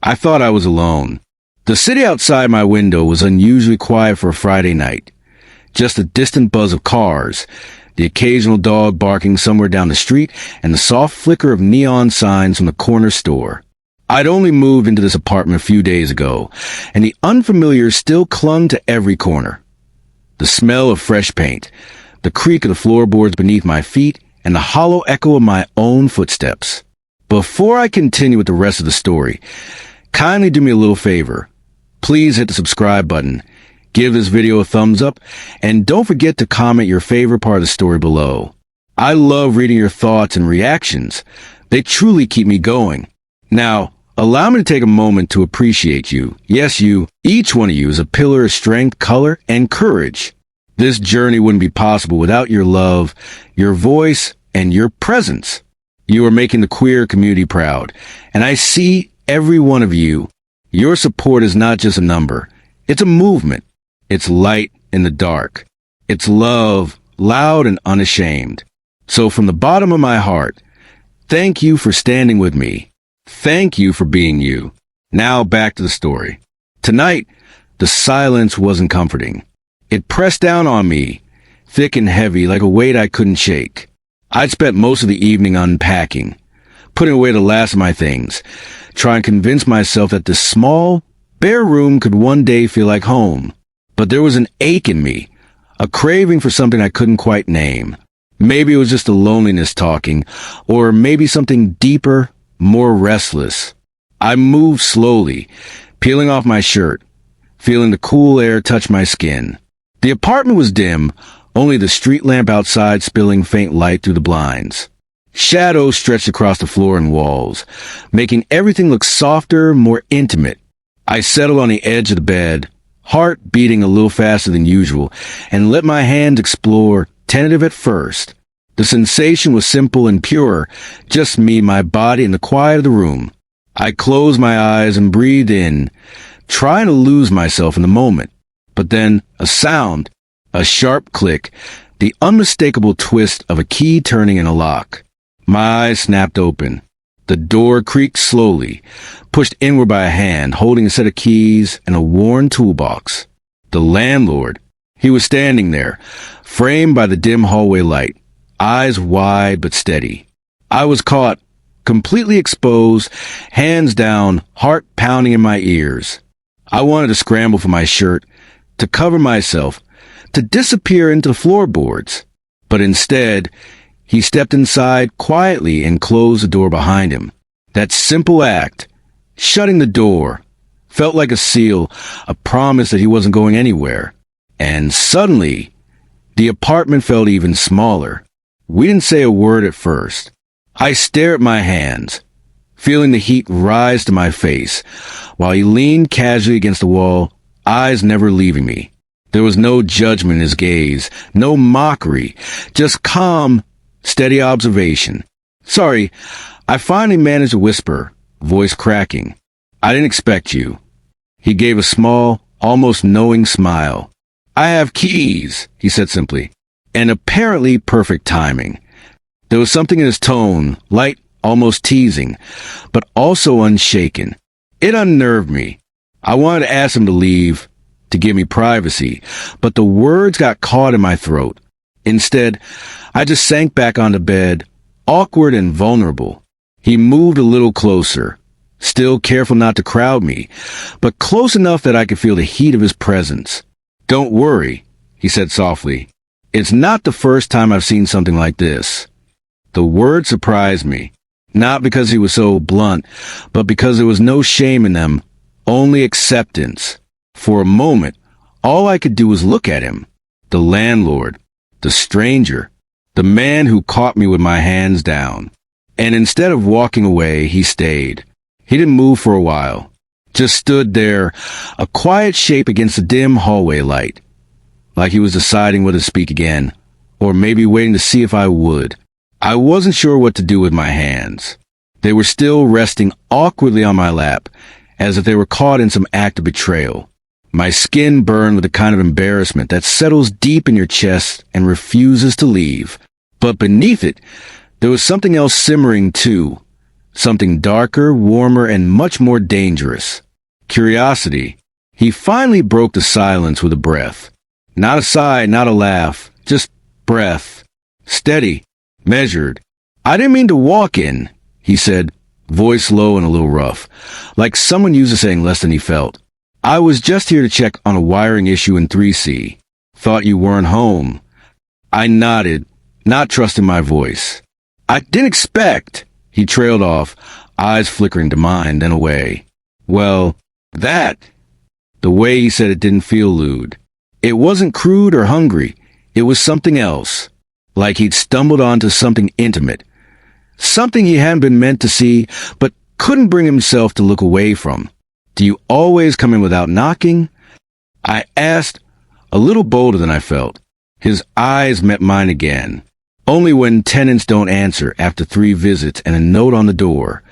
I thought I was alone. The city outside my window was unusually quiet for a Friday night. Just a distant buzz of cars, the occasional dog barking somewhere down the street, and the soft flicker of neon signs from the corner store. I'd only moved into this apartment a few days ago, and the unfamiliar still clung to every corner. The smell of fresh paint, the creak of the floorboards beneath my feet, and the hollow echo of my own footsteps. Before I continue with the rest of the story, kindly do me a little favor. Please hit the subscribe button, give this video a thumbs up, and don't forget to comment your favorite part of the story below. I love reading your thoughts and reactions. They truly keep me going. Now, allow me to take a moment to appreciate you. Yes, you. Each one of you is a pillar of strength, color, and courage. This journey wouldn't be possible without your love, your voice, and your presence. You are making the queer community proud, and I see every one of you. Your support is not just a number. It's a movement. It's light in the dark. It's love, loud and unashamed. So from the bottom of my heart, thank you for standing with me. Thank you for being you. Now back to the story. Tonight, the silence wasn't comforting. It pressed down on me, thick and heavy like a weight I couldn't shake. I'd spent most of the evening unpacking, putting away the last of my things, trying to convince myself that this small, bare room could one day feel like home. But there was an ache in me, a craving for something I couldn't quite name. Maybe it was just the loneliness talking, or maybe something deeper, more restless. I moved slowly, peeling off my shirt, feeling the cool air touch my skin. The apartment was dim, only the street lamp outside spilling faint light through the blinds. Shadows stretched across the floor and walls, making everything look softer, more intimate. I settled on the edge of the bed, heart beating a little faster than usual, and let my hands explore, tentative at first. The sensation was simple and pure, just me, my body, and the quiet of the room. I closed my eyes and breathed in, trying to lose myself in the moment. But then, a sound, a sharp click, the unmistakable twist of a key turning in a lock. My eyes snapped open. The door creaked slowly, pushed inward by a hand holding a set of keys and a worn toolbox. The landlord. He was standing there, framed by the dim hallway light, eyes wide but steady. I was caught, completely exposed, hands down, heart pounding in my ears. I wanted to scramble for my shirt, to cover myself, to disappear into the floorboards. But instead, he stepped inside quietly and closed the door behind him. That simple act, shutting the door, felt like a seal, a promise that he wasn't going anywhere. And suddenly, the apartment felt even smaller. We didn't say a word at first. I stared at my hands, feeling the heat rise to my face, while he leaned casually against the wall, eyes never leaving me. There was no judgment in his gaze, no mockery, just calm, steady observation. "Sorry," I finally managed to whisper, voice cracking. "I didn't expect you." He gave a small, almost knowing smile. "I have keys," he said simply, and apparently perfect timing. There was something in his tone, light, almost teasing, but also unshaken. It unnerved me. I wanted to ask him to leave, to give me privacy, but the words got caught in my throat. Instead, I just sank back on the bed, awkward and vulnerable. He moved a little closer, still careful not to crowd me, but close enough that I could feel the heat of his presence. "Don't worry," he said softly. "It's not the first time I've seen something like this." The word surprised me, not because he was so blunt, but because there was no shame in them, only acceptance. For a moment, all I could do was look at him, the landlord, the stranger, the man who caught me with my hands down. And instead of walking away, he stayed. He didn't move for a while, just stood there, a quiet shape against the dim hallway light, like he was deciding whether to speak again, or maybe waiting to see if I would. I wasn't sure what to do with my hands. They were still resting awkwardly on my lap, as if they were caught in some act of betrayal. My skin burned with a kind of embarrassment that settles deep in your chest and refuses to leave. But beneath it, there was something else simmering too. Something darker, warmer, and much more dangerous. Curiosity. He finally broke the silence with a breath. Not a sigh, not a laugh, just breath. Steady, measured. "I didn't mean to walk in," he said, voice low and a little rough, like someone used to saying less than he felt. "I was just here to check on a wiring issue in 3C. Thought you weren't home." I nodded, not trusting my voice. "I didn't expect," he trailed off, eyes flickering to mine, then away. "Well, that." The way he said it didn't feel lewd. It wasn't crude or hungry. It was something else. Like he'd stumbled onto something intimate. Something he hadn't been meant to see, but couldn't bring himself to look away from. "Do you always come in without knocking?" I asked, a little bolder than I felt. His eyes met mine again. Only when tenants don't answer after 3 visits and a note on the door.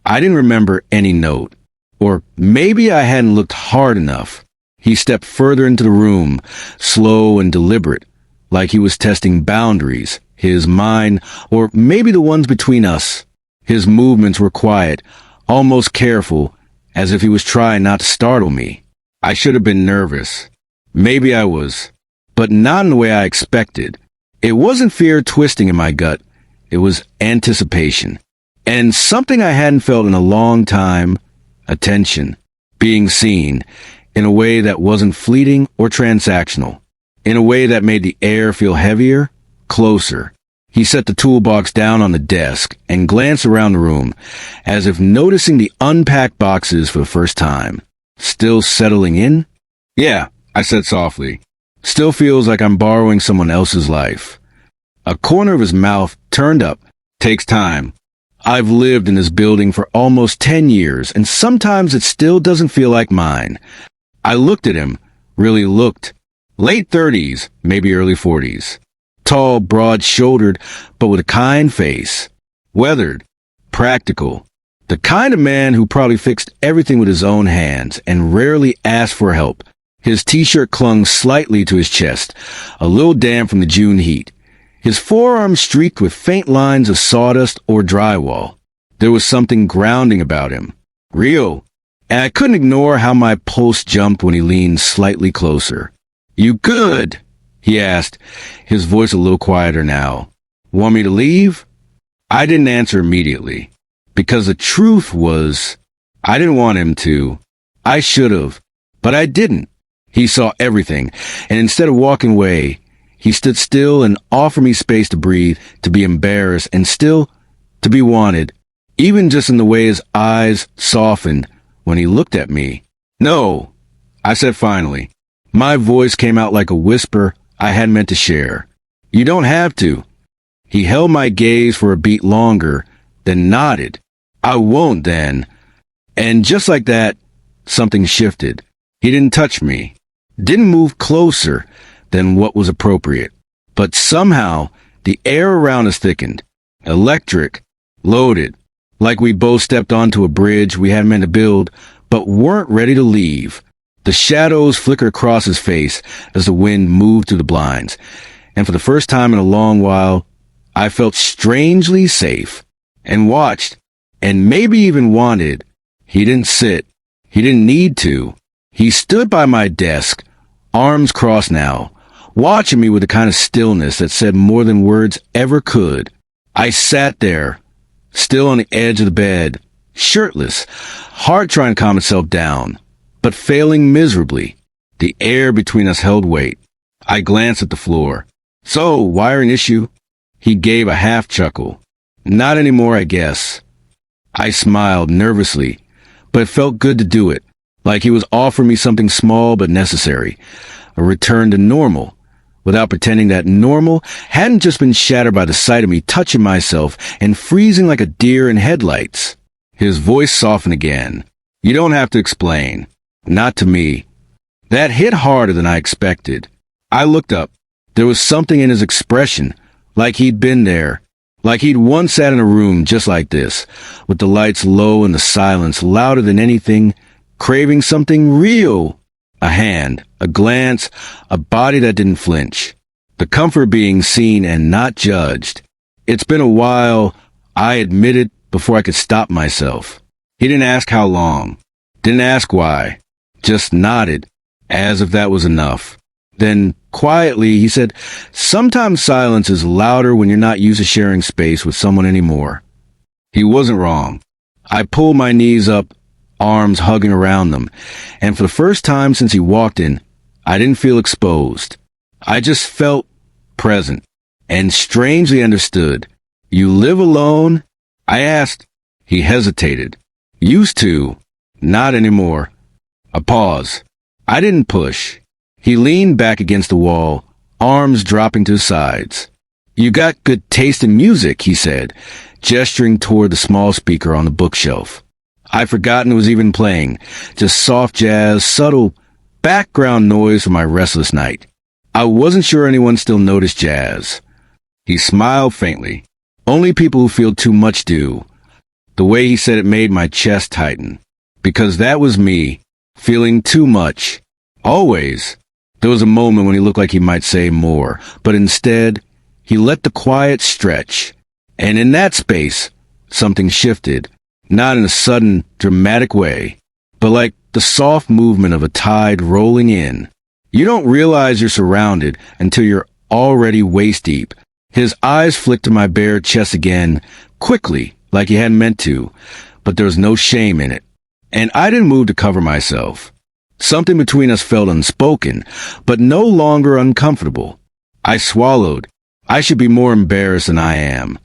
I didn't remember any note. Or maybe I hadn't looked hard enough. He stepped further into the room, slow and deliberate, like he was testing boundaries, his, mine, or maybe the ones between us. His movements were quiet, almost careful, as if he was trying not to startle me. I should have been nervous. Maybe I was, but not in the way I expected. It wasn't fear twisting in my gut. It was anticipation. And something I hadn't felt in a long time, attention, being seen, in a way that wasn't fleeting or transactional, in a way that made the air feel heavier, closer. He set the toolbox down on the desk and glanced around the room, as if noticing the unpacked boxes for the first time. "Still settling in?" "Yeah," I said softly. "Still feels like I'm borrowing someone else's life." A corner of his mouth turned up. "Takes time. I've lived in this building for almost 10 years, and sometimes it still doesn't feel like mine." I looked at him, really looked. Late 30s, maybe early 40s. Tall, broad-shouldered, but with a kind face. Weathered, practical. The kind of man who probably fixed everything with his own hands and rarely asked for help. His t-shirt clung slightly to his chest, a little damp from the June heat. His forearms streaked with faint lines of sawdust or drywall. There was something grounding about him. Real. And I couldn't ignore how my pulse jumped when he leaned slightly closer. "You good?" he asked, his voice a little quieter now. "Want me to leave?" I didn't answer immediately, because the truth was, I didn't want him to. I should have, but I didn't. He saw everything, and instead of walking away, he stood still and offered me space to breathe, to be embarrassed, and still to be wanted, even just in the way his eyes softened when he looked at me. "No," I said finally. My voice came out like a whisper I hadn't meant to share. "You don't have to." He held my gaze for a beat longer, then nodded. "I won't then." And just like that, something shifted. He didn't touch me, didn't move closer than what was appropriate. But somehow, the air around us thickened. Electric, loaded, like we both stepped onto a bridge we hadn't meant to build, but weren't ready to leave. The shadows flickered across his face as the wind moved through the blinds, and for the first time in a long while, I felt strangely safe, and watched, and maybe even wanted. He didn't sit. He didn't need to. He stood by my desk, arms crossed now, watching me with the kind of stillness that said more than words ever could. I sat there, still on the edge of the bed, shirtless, heart trying to calm itself down, but failing miserably. The air between us held weight. I glanced at the floor. "So, wiring issue?" He gave a half chuckle. "Not anymore, I guess." I smiled nervously, but it felt good to do it, like he was offering me something small but necessary, a return to normal, without pretending that normal hadn't just been shattered by the sight of me touching myself and freezing like a deer in headlights. His voice softened again. "You don't have to explain. Not to me." That hit harder than I expected. I looked up. There was something in his expression, like he'd been there, like he'd once sat in a room just like this, with the lights low and the silence louder than anything, craving something real. A hand, a glance, a body that didn't flinch. The comfort of being seen and not judged. It's been a while, I admitted, before I could stop myself. He didn't ask how long, didn't ask why, just nodded, as if that was enough. Then, quietly, he said, "Sometimes silence is louder when you're not used to sharing space with someone anymore." He wasn't wrong. I pulled my knees up, arms hugging around them, and for the first time since he walked in, I didn't feel exposed. I just felt present and strangely understood. "You live alone?" I asked. He hesitated. "Used to. Not anymore." A pause. I didn't push. He leaned back against the wall, arms dropping to his sides. "You got good taste in music," he said, gesturing toward the small speaker on the bookshelf. I'd forgotten it was even playing, just soft jazz, subtle background noise for my restless night. I wasn't sure anyone still noticed jazz. He smiled faintly. "Only people who feel too much do." The way he said it made my chest tighten. Because that was me, feeling too much. Always. There was a moment when he looked like he might say more, but instead, he let the quiet stretch. And in that space, something shifted. Not in a sudden, dramatic way, but like the soft movement of a tide rolling in. You don't realize you're surrounded until you're already waist deep. His eyes flicked to my bare chest again, quickly, like he hadn't meant to, but there was no shame in it. And I didn't move to cover myself. Something between us felt unspoken, but no longer uncomfortable. I swallowed. I should be more embarrassed than I am.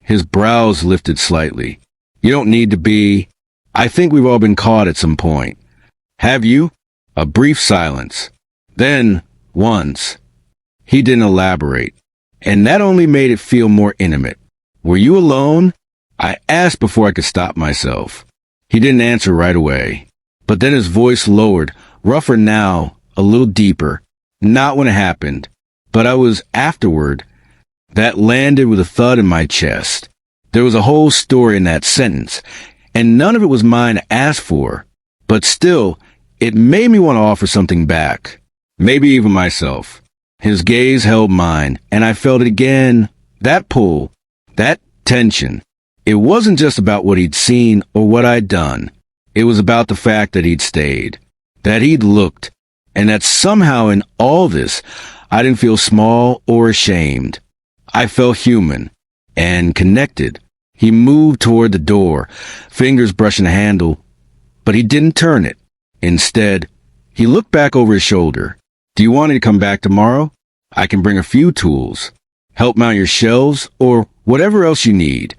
His brows lifted slightly. "You don't need to be. I think we've all been caught at some point." "Have you?" A brief silence. Then, once. He didn't elaborate. And that only made it feel more intimate. "Were you alone?" I asked before I could stop myself. He didn't answer right away. But then his voice lowered, rougher now, a little deeper. "Not when it happened, but I was afterward." That landed with a thud in my chest. There was a whole story in that sentence, and none of it was mine to ask for. But still, it made me want to offer something back. Maybe even myself. His gaze held mine, and I felt it again. That pull, that tension. It wasn't just about what he'd seen or what I'd done. It was about the fact that he'd stayed, that he'd looked, and that somehow in all this, I didn't feel small or ashamed. I felt human and connected. He moved toward the door, fingers brushing the handle, but he didn't turn it. Instead, he looked back over his shoulder. "Do you want me to come back tomorrow? I can bring a few tools, help mount your shelves, or whatever else you need."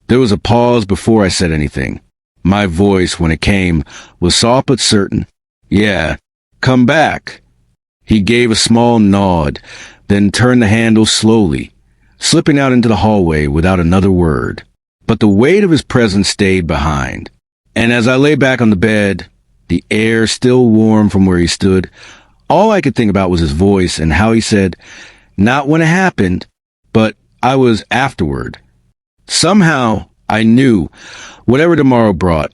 There was a pause before I said anything. My voice, when it came, was soft but certain. "Yeah, come back." He gave a small nod, then turned the handle slowly, slipping out into the hallway without another word. But the weight of his presence stayed behind. And as I lay back on the bed, the air still warm from where he stood, all I could think about was his voice and how he said, "Not when it happened, but I was afterward." Somehow, I knew, whatever tomorrow brought,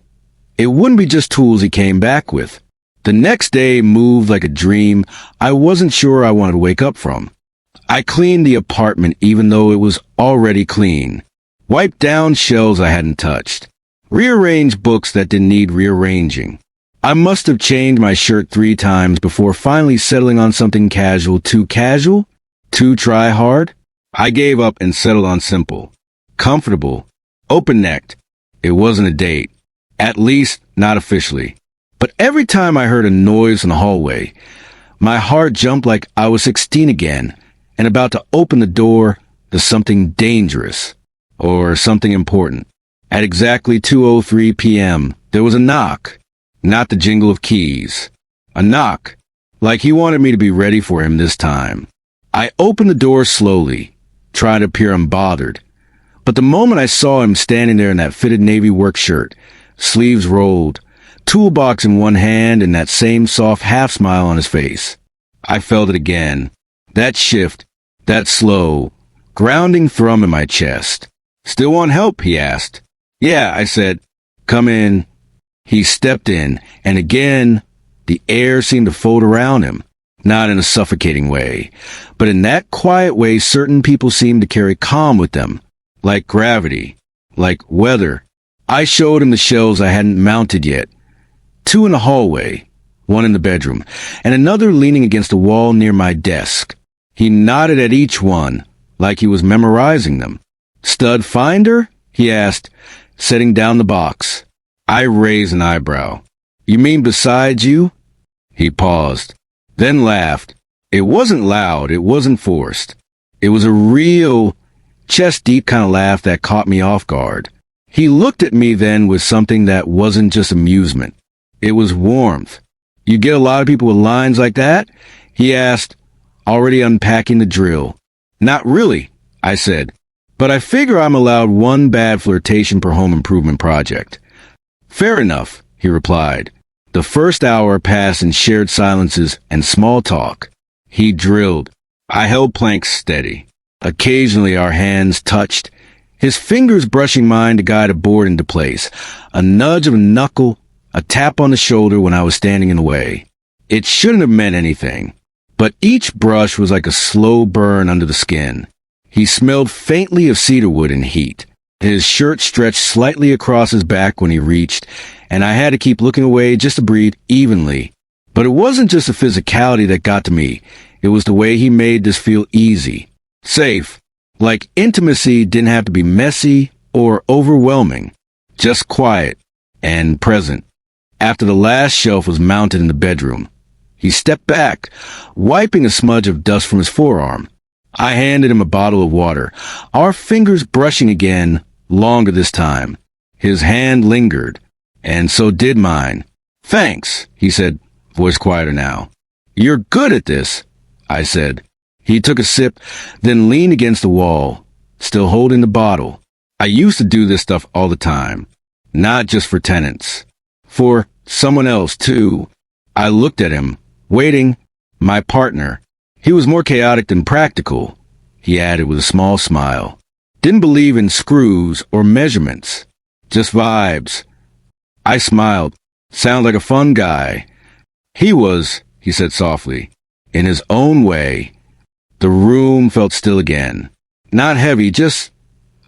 it wouldn't be just tools he came back with. The next day moved like a dream I wasn't sure I wanted to wake up from. I cleaned the apartment even though it was already clean. Wiped down shelves I hadn't touched. Rearranged books that didn't need rearranging. I must have changed my shirt 3 times before finally settling on something casual. Too casual? Too try hard? I gave up and settled on simple. Comfortable. Open-necked. It wasn't a date. At least, not officially. But every time I heard a noise in the hallway, my heart jumped like I was 16 again, and about to open the door to something dangerous. Or something important. At exactly 2:03 p.m., there was a knock. Not the jingle of keys. A knock. Like he wanted me to be ready for him this time. I opened the door slowly, trying to appear unbothered. But the moment I saw him standing there in that fitted navy work shirt, sleeves rolled, toolbox in one hand and that same soft half smile on his face, I felt it again. That shift, that slow, grounding thrum in my chest. "Still want help?" he asked. "Yeah," I said. "Come in." He stepped in, and again, the air seemed to fold around him. Not in a suffocating way, but in that quiet way certain people seem to carry calm with them. Like gravity. Like weather. I showed him the shelves I hadn't mounted yet. 2 in the hallway, 1 in the bedroom, and another leaning against a wall near my desk. He nodded at each one, like he was memorizing them. Stud finder? He asked, setting down the box. I raised an eyebrow. You mean besides you? He paused, then laughed. It wasn't loud, it wasn't forced. It was a real, chest-deep kind of laugh that caught me off guard. He looked at me then with something that wasn't just amusement. It was warmth. You get a lot of people with lines like that? He asked, already unpacking the drill. Not really, I said, but I figure I'm allowed 1 bad flirtation per home improvement project. Fair enough, he replied. The first hour passed in shared silences and small talk. He drilled. I held planks steady. Occasionally our hands touched, his fingers brushing mine to guide a board into place, a nudge of a knuckle, a tap on the shoulder when I was standing in the way. It shouldn't have meant anything, but each brush was like a slow burn under the skin. He smelled faintly of cedarwood and heat. His shirt stretched slightly across his back when he reached, and I had to keep looking away just to breathe evenly. But it wasn't just the physicality that got to me. It was the way he made this feel easy, safe. Like intimacy didn't have to be messy or overwhelming, just quiet and present. After the last shelf was mounted in the bedroom, he stepped back, wiping a smudge of dust from his forearm. I handed him a bottle of water, our fingers brushing again, longer this time. His hand lingered, and so did mine. Thanks, he said, voice quieter now. You're good at this, I said. He took a sip, then leaned against the wall, still holding the bottle. I used to do this stuff all the time, not just for tenants. For someone else, too. I looked at him, waiting, my partner. He was more chaotic than practical, he added with a small smile. Didn't believe in screws or measurements, just vibes. I smiled. Sound like a fun guy. He was, he said softly, in his own way. The room felt still again. Not heavy, just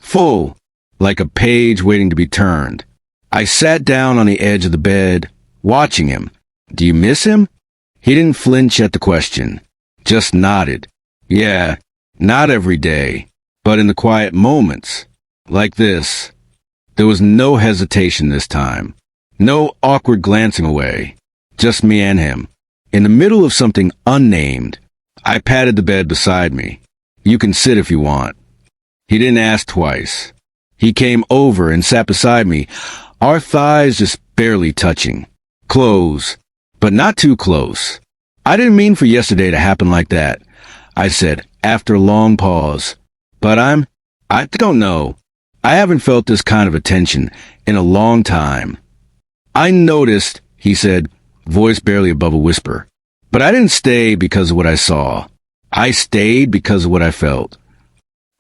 full, like a page waiting to be turned. I sat down on the edge of the bed, watching him. Do you miss him? He didn't flinch at the question, just nodded. Yeah, not every day, but in the quiet moments, like this. There was no hesitation this time, no awkward glancing away, just me and him. In the middle of something unnamed, I patted the bed beside me. You can sit if you want. He didn't ask twice. He came over and sat beside me, our thighs just barely touching. Close, but not too close. I didn't mean for yesterday to happen like that, I said after a long pause. But I don't know. I haven't felt this kind of attention in a long time. I noticed, he said, voice barely above a whisper. But I didn't stay because of what I saw. I stayed because of what I felt.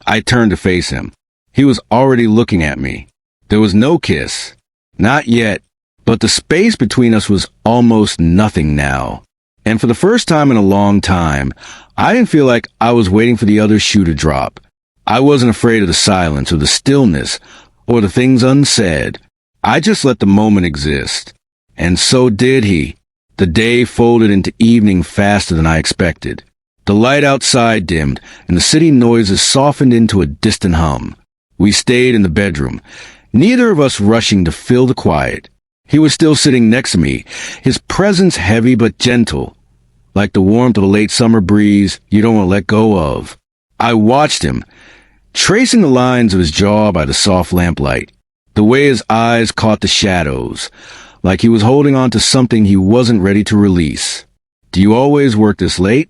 I turned to face him. He was already looking at me. There was no kiss. Not yet. But the space between us was almost nothing now. And for the first time in a long time, I didn't feel like I was waiting for the other shoe to drop. I wasn't afraid of the silence or the stillness or the things unsaid. I just let the moment exist. And so did he. The day folded into evening faster than I expected. The light outside dimmed, and the city noises softened into a distant hum. We stayed in the bedroom, neither of us rushing to fill the quiet. He was still sitting next to me, his presence heavy but gentle, like the warmth of a late summer breeze you don't want to let go of. I watched him, tracing the lines of his jaw by the soft lamplight, the way his eyes caught the shadows, like he was holding on to something he wasn't ready to release. Do you always work this late?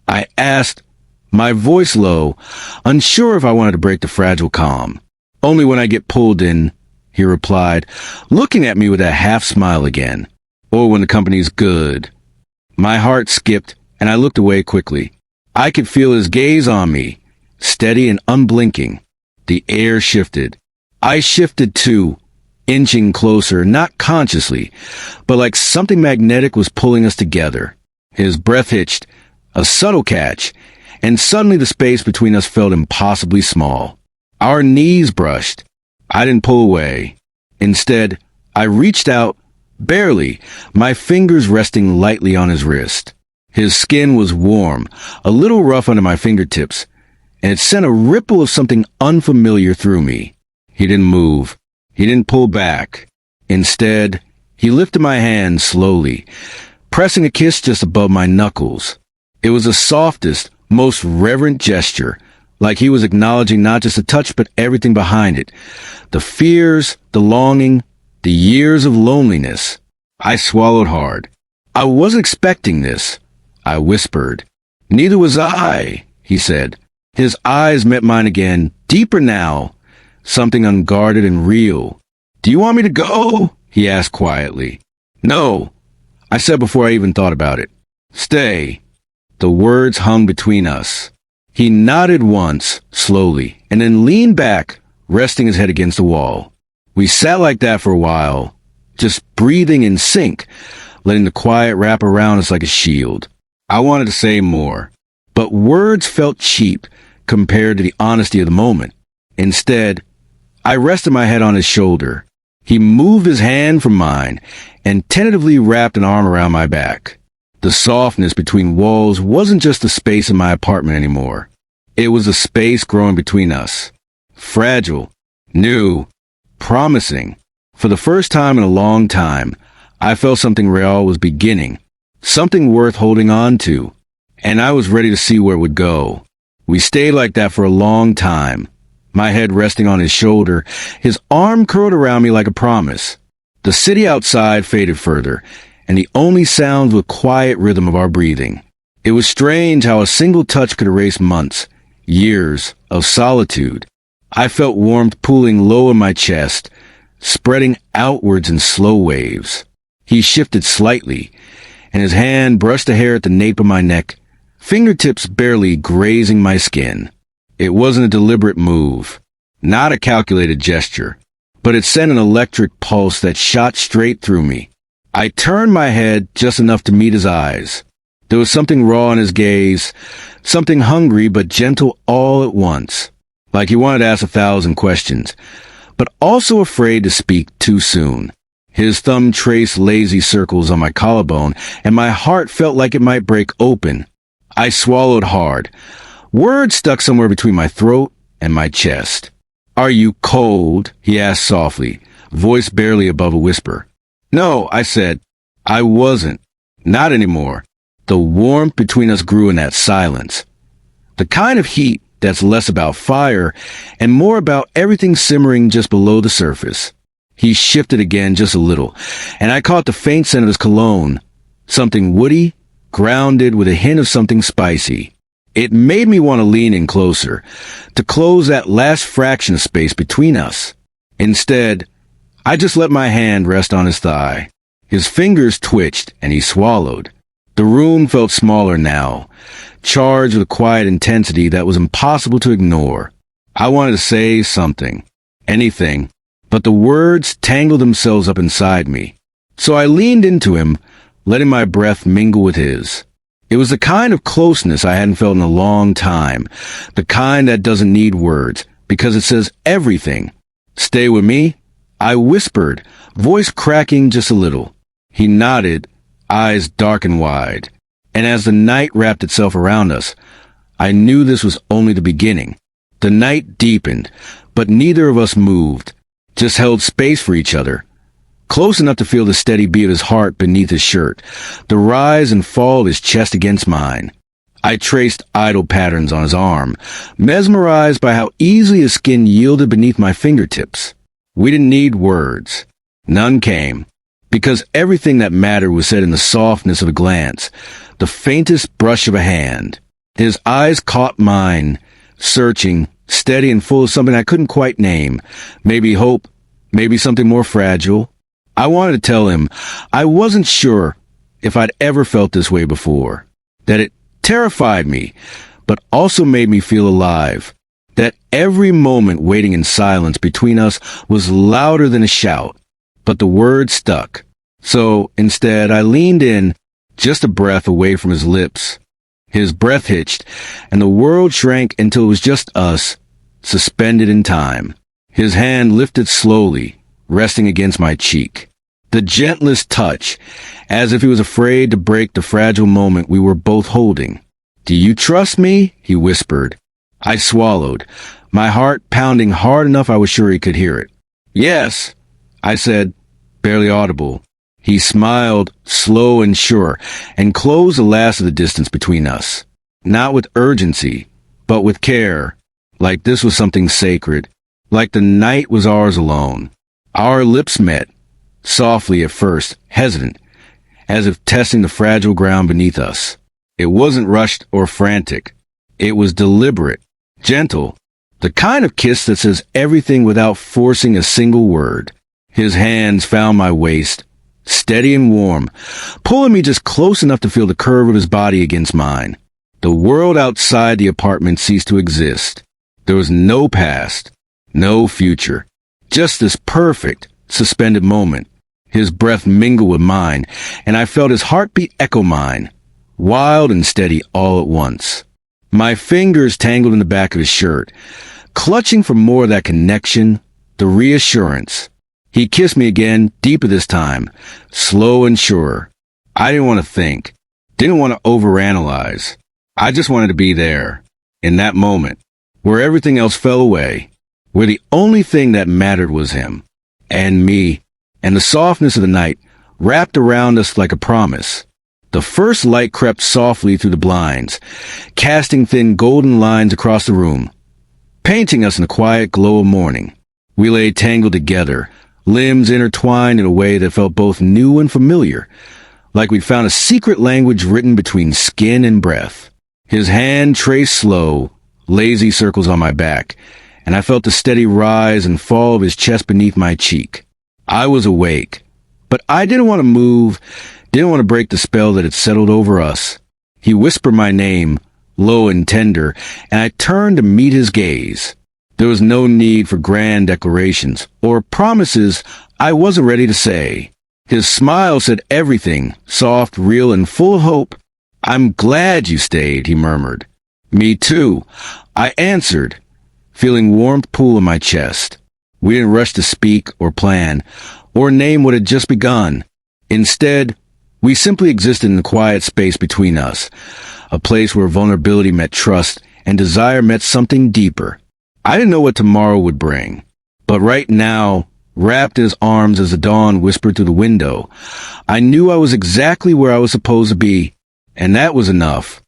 I asked, my voice low, unsure if I wanted to break the fragile calm. Only when I get pulled in, he replied, looking at me with that half smile again. Or when the company's good. My heart skipped, and I looked away quickly. I could feel his gaze on me, steady and unblinking. The air shifted. I shifted too, inching closer, not consciously, but like something magnetic was pulling us together. His breath hitched, a subtle catch, and suddenly the space between us felt impossibly small. Our knees brushed. I didn't pull away. Instead, I reached out, barely, my fingers resting lightly on his wrist. His skin was warm, a little rough under my fingertips, and it sent a ripple of something unfamiliar through me. He didn't move. He didn't pull back. Instead, he lifted my hand slowly, pressing a kiss just above my knuckles. It was the softest, most reverent gesture, like he was acknowledging not just the touch but everything behind it. The fears, the longing, the years of loneliness. I swallowed hard. I wasn't expecting this. I whispered. Neither was I, he said. His eyes met mine again, deeper now, something unguarded and real. Do you want me to go? He asked quietly. No, I said before I even thought about it. Stay. The words hung between us. He nodded once, slowly, and then leaned back, resting his head against the wall. We sat like that for a while, just breathing in sync, letting the quiet wrap around us like a shield. I wanted to say more, but words felt cheap compared to the honesty of the moment. Instead, I rested my head on his shoulder. He moved his hand from mine and tentatively wrapped an arm around my back. The softness between walls wasn't just the space in my apartment anymore. It was a space growing between us. Fragile, new, promising. For the first time in a long time, I felt something real was beginning, something worth holding on to, and I was ready to see where it would go. We stayed like that for a long time, my head resting on his shoulder, his arm curled around me like a promise. The city outside faded further, and the only sounds were the quiet rhythm of our breathing. It was strange how a single touch could erase months, years of solitude. I felt warmth pooling low in my chest, spreading outwards in slow waves. He shifted slightly, and his hand brushed the hair at the nape of my neck, fingertips barely grazing my skin. It wasn't a deliberate move, not a calculated gesture, but it sent an electric pulse that shot straight through me. I turned my head just enough to meet his eyes. There was something raw in his gaze, something hungry but gentle all at once, like he wanted to ask 1,000 questions, but also afraid to speak too soon. His thumb traced lazy circles on my collarbone, and my heart felt like it might break open. I swallowed hard. Words stuck somewhere between my throat and my chest. Are you cold? He asked softly, voice barely above a whisper. No, I said. I wasn't. Not anymore. The warmth between us grew in that silence. The kind of heat that's less about fire and more about everything simmering just below the surface. He shifted again just a little, and I caught the faint scent of his cologne, something woody, grounded with a hint of something spicy. It made me want to lean in closer, to close that last fraction of space between us. Instead, I just let my hand rest on his thigh. His fingers twitched, and he swallowed. The room felt smaller now, charged with a quiet intensity that was impossible to ignore. I wanted to say something, anything, but the words tangled themselves up inside me. So I leaned into him, letting my breath mingle with his. It was the kind of closeness I hadn't felt in a long time, the kind that doesn't need words, because it says everything. Stay with me? I whispered, voice cracking just a little. He nodded, eyes dark and wide. And as the night wrapped itself around us, I knew this was only the beginning. The night deepened, but neither of us moved, just held space for each other. Close enough to feel the steady beat of his heart beneath his shirt, the rise and fall of his chest against mine. I traced idle patterns on his arm, mesmerized by how easily his skin yielded beneath my fingertips. We didn't need words. None came, because everything that mattered was said in the softness of a glance, the faintest brush of a hand. His eyes caught mine, searching, steady and full of something I couldn't quite name. Maybe hope, maybe something more fragile. I wanted to tell him I wasn't sure if I'd ever felt this way before, that it terrified me, but also made me feel alive, that every moment waiting in silence between us was louder than a shout, but the words stuck. So instead I leaned in, just a breath away from his lips. His breath hitched, and the world shrank until it was just us, suspended in time. His hand lifted slowly, resting against my cheek. The gentlest touch, as if he was afraid to break the fragile moment we were both holding. "Do you trust me?" he whispered. I swallowed, my heart pounding hard enough I was sure he could hear it. "Yes," I said, barely audible. He smiled, slow and sure, and closed the last of the distance between us. Not with urgency, but with care, like this was something sacred, like the night was ours alone. Our lips met, softly at first, hesitant, as if testing the fragile ground beneath us. It wasn't rushed or frantic. It was deliberate, gentle, the kind of kiss that says everything without forcing a single word. His hands found my waist, steady and warm, pulling me just close enough to feel the curve of his body against mine. The world outside the apartment ceased to exist. There was no past, no future, just this perfect, suspended moment. His breath mingled with mine, and I felt his heartbeat echo mine, wild and steady all at once. My fingers tangled in the back of his shirt, clutching for more of that connection, the reassurance. He kissed me again, deeper this time, slow and sure. I didn't want to think, didn't want to overanalyze. I just wanted to be there, in that moment, where everything else fell away, where the only thing that mattered was him, and me, and the softness of the night wrapped around us like a promise. The first light crept softly through the blinds, casting thin golden lines across the room, painting us in the quiet glow of morning. We lay tangled together, limbs intertwined in a way that felt both new and familiar, like we'd found a secret language written between skin and breath. His hand traced slow, lazy circles on my back, and I felt the steady rise and fall of his chest beneath my cheek. I was awake, but I didn't want to move, didn't want to break the spell that had settled over us. He whispered my name, low and tender, and I turned to meet his gaze. There was no need for grand declarations or promises I wasn't ready to say. His smile said everything, soft, real, and full of hope. "I'm glad you stayed," he murmured. "Me too," I answered, feeling warmth pool in my chest. We didn't rush to speak or plan or name what had just begun. Instead, we simply existed in the quiet space between us, a place where vulnerability met trust and desire met something deeper. I didn't know what tomorrow would bring, but right now, wrapped in his arms as the dawn whispered through the window, I knew I was exactly where I was supposed to be, and that was enough.